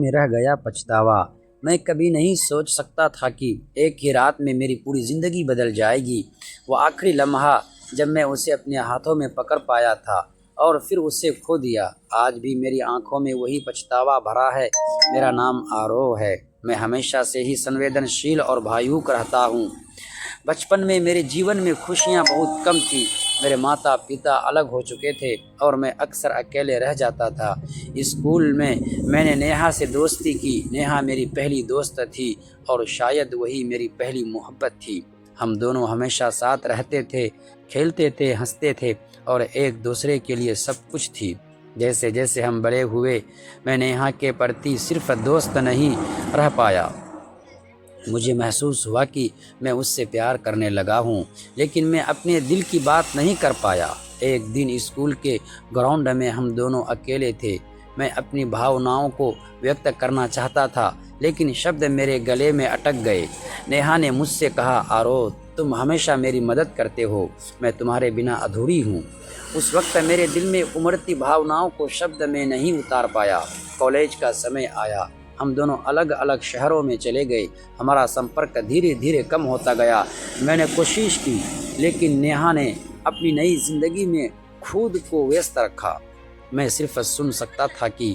में रह गया पछतावा। मैं कभी नहीं सोच सकता था कि एक ही रात में मेरी पूरी ज़िंदगी बदल जाएगी। वो आखिरी लम्हा जब मैं उसे अपने हाथों में पकड़ पाया था और फिर उसे खो दिया। आज भी मेरी आंखों में वही पछतावा भरा है। मेरा नाम आरोह है। मैं हमेशा से ही संवेदनशील और भावुक रहता हूँ। बचपन में मेरे जीवन में खुशियाँ बहुत कम थी। मेरे माता पिता अलग हो चुके थे और मैं अक्सर अकेले रह जाता था। स्कूल में मैंने नेहा से दोस्ती की। नेहा मेरी पहली दोस्त थी और शायद वही मेरी पहली मोहब्बत थी। हम दोनों हमेशा साथ रहते थे, खेलते थे, हंसते थे और एक दूसरे के लिए सब कुछ थी। जैसे जैसे हम बड़े हुए, मैं नेहा के प्रति सिर्फ दोस्त नहीं रह पाया। मुझे महसूस हुआ कि मैं उससे प्यार करने लगा हूँ, लेकिन मैं अपने दिल की बात नहीं कर पाया। एक दिन स्कूल के ग्राउंड में हम दोनों अकेले थे। मैं अपनी भावनाओं को व्यक्त करना चाहता था, लेकिन शब्द मेरे गले में अटक गए। नेहा ने मुझसे कहा, आरो, तुम हमेशा मेरी मदद करते हो, मैं तुम्हारे बिना अधूरी हूँ। उस वक्त मेरे दिल में उमड़ती भावनाओं को शब्द में नहीं उतार पाया। कॉलेज का समय आया। हम दोनों अलग अलग शहरों में चले गए। हमारा संपर्क धीरे धीरे कम होता गया। मैंने कोशिश की, लेकिन नेहा ने अपनी नई जिंदगी में खुद को व्यस्त रखा। मैं सिर्फ सुन सकता था कि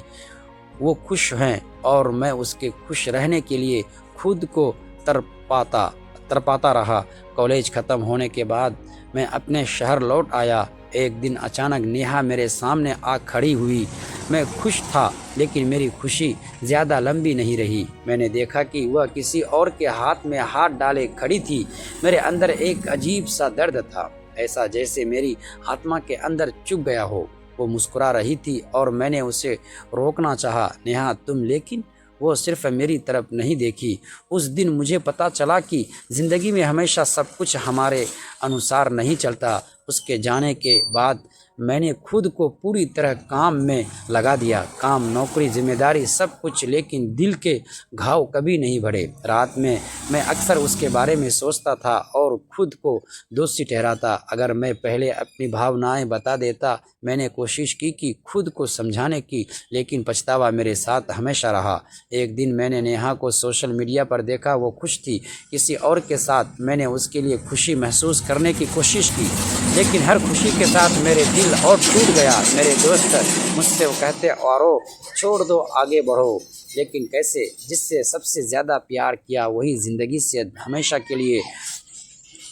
वो खुश हैं और मैं उसके खुश रहने के लिए खुद को तरपाता तरपाता रहा। कॉलेज ख़त्म होने के बाद मैं अपने शहर लौट आया। एक दिन अचानक नेहा मेरे सामने आ खड़ी हुई। मैं खुश था, लेकिन मेरी खुशी ज़्यादा लंबी नहीं रही। मैंने देखा कि वह किसी और के हाथ में हाथ डाले खड़ी थी। मेरे अंदर एक अजीब सा दर्द था, ऐसा जैसे मेरी आत्मा के अंदर चुभ गया हो। वो मुस्कुरा रही थी और मैंने उसे रोकना चाहा, नेहा तुम, लेकिन वो सिर्फ मेरी तरफ नहीं देखी। उस दिन मुझे पता चला कि ज़िंदगी में हमेशा सब कुछ हमारे अनुसार नहीं चलता। उसके जाने के बाद मैंने खुद को पूरी तरह काम में लगा दिया। काम, नौकरी, जिम्मेदारी, सब कुछ, लेकिन दिल के घाव कभी नहीं बढ़े। रात में मैं अक्सर उसके बारे में सोचता था और खुद को दोषी ठहराता। अगर मैं पहले अपनी भावनाएं बता देता। मैंने कोशिश की कि खुद को समझाने की, लेकिन पछतावा मेरे साथ हमेशा रहा। एक दिन मैंने नेहा को सोशल मीडिया पर देखा। वो खुश थी किसी और के साथ। मैंने उसके लिए खुशी महसूस करने की कोशिश की, लेकिन हर खुशी के साथ मेरे दिल और टूट गया। मेरे दोस्त मुझसे वो कहते, औरो छोड़ दो, आगे बढ़ो, लेकिन कैसे? जिससे सबसे ज़्यादा प्यार किया वही ज़िंदगी से हमेशा के लिए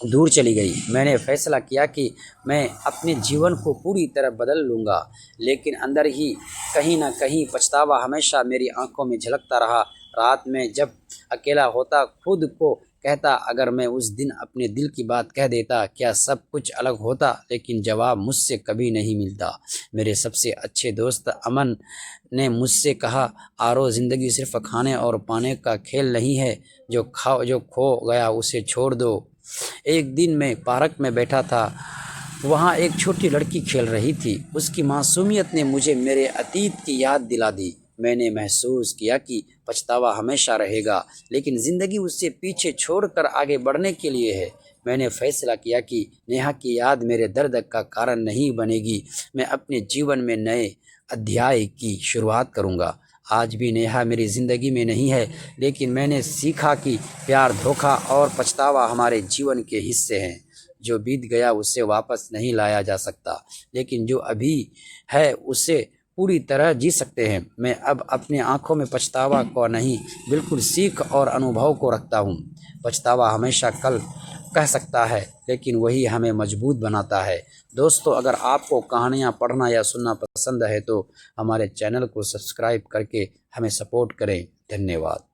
दूर चली गई। मैंने फैसला किया कि मैं अपने जीवन को पूरी तरह बदल लूँगा, लेकिन अंदर ही कहीं ना कहीं पछतावा हमेशा मेरी आंखों में झलकता रहा। रात में जब अकेला होता, खुद को कहता, अगर मैं उस दिन अपने दिल की बात कह देता, क्या सब कुछ अलग होता? लेकिन जवाब मुझसे कभी नहीं मिलता। मेरे सबसे अच्छे दोस्त अमन ने मुझसे कहा, आरो, ज़िंदगी सिर्फ खाने और पाने का खेल नहीं है। जो खो गया उसे छोड़ दो। एक दिन मैं पार्क में बैठा था। वहाँ एक छोटी लड़की खेल रही थी। उसकी मासूमियत ने मुझे मेरे अतीत की याद दिला दी। मैंने महसूस किया कि पछतावा हमेशा रहेगा, लेकिन ज़िंदगी उससे पीछे छोड़कर आगे बढ़ने के लिए है। मैंने फैसला किया कि नेहा की याद मेरे दर्द का कारण नहीं बनेगी। मैं अपने जीवन में नए अध्याय की शुरुआत करूँगा। आज भी नेहा मेरी ज़िंदगी में नहीं है, लेकिन मैंने सीखा कि प्यार, धोखा और पछतावा हमारे जीवन के हिस्से हैं। जो बीत गया उसे वापस नहीं लाया जा सकता, लेकिन जो अभी है उसे पूरी तरह जी सकते हैं। मैं अब अपनी आंखों में पछतावा को नहीं, बिल्कुल सीख और अनुभव को रखता हूँ। पछतावा हमेशा कल कह सकता है, लेकिन वही हमें मजबूत बनाता है। दोस्तों, अगर आपको कहानियाँ पढ़ना या सुनना पसंद है तो हमारे चैनल को सब्सक्राइब करके हमें सपोर्ट करें। धन्यवाद।